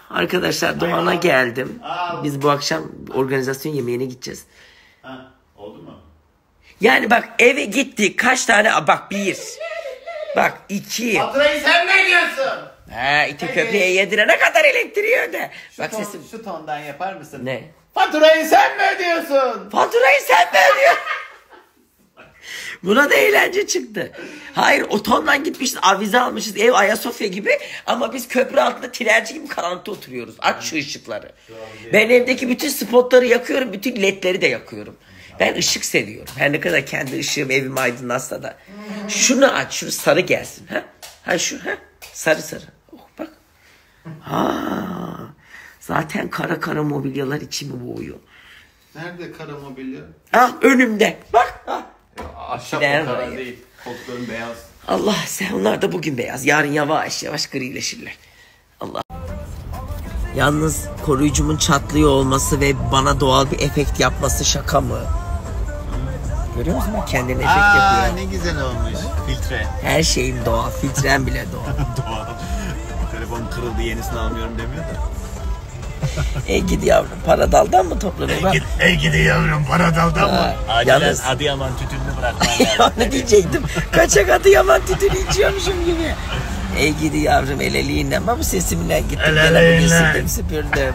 Arkadaşlar Doğan'a geldim. Biz bu akşam organizasyon yemeğine gideceğiz. Ha, oldu mu? Yani bak eve gittik kaç tane bak bir. Bak iki. Faturayı sen mi ödüyorsun? Ha iti köpeğe yedirene kadar elektriği öde. Bak sesim. Şu tondan yapar mısın? Ne? Faturayı sen mi ödüyorsun? Faturayı sen mi ödüyorsun? Buna da eğlence çıktı. Hayır o tondan gitmişiz avize almışız ev Ayasofya gibi ama biz köprü altında tinerci gibi karanlıkta oturuyoruz. Aç şu ışıkları. Ben evdeki bütün spotları yakıyorum bütün ledleri de yakıyorum. Ben ışık seviyorum. Her ne kadar kendi ışığım evimi aydınlatsa da. Şunu aç şunu sarı gelsin. Ha, ha şu ha sarı sarı. Oh bak. Ha. Zaten kara kara mobilyalar içimi boğuyor. Nerede kara mobilya? Ah önümde. Bak. Ah. Ahşap Gider o kara oraya. değil. Koltukların beyaz. Allah sen onlar da bugün beyaz. Yarın yavaş yavaş grileşirler. Allah. Yalnız koruyucumun çatlıyor olması ve bana doğal bir efekt yapması şaka mı? Görüyor musun? Kendine efekt yapıyor. Ne güzel olmuş. Filtre. Her şeyim doğal. Filtrem bile doğal. Doğal. Telefon kırıldı yenisini almıyorum demiyor da. Ey gidi yavrum para daldan mı toplanıyor? Ey gidi yavrum para daldan mı? Acilen Yalnız... Adıyaman tütününü bırakman lazım. Onu diyecektim. Kaçak Adıyaman tütünü içiyormuşum gibi. Ey gidi yavrum eleliğinden. Ama bu sesimle gittim. Eleliğinle. Süpürdüm.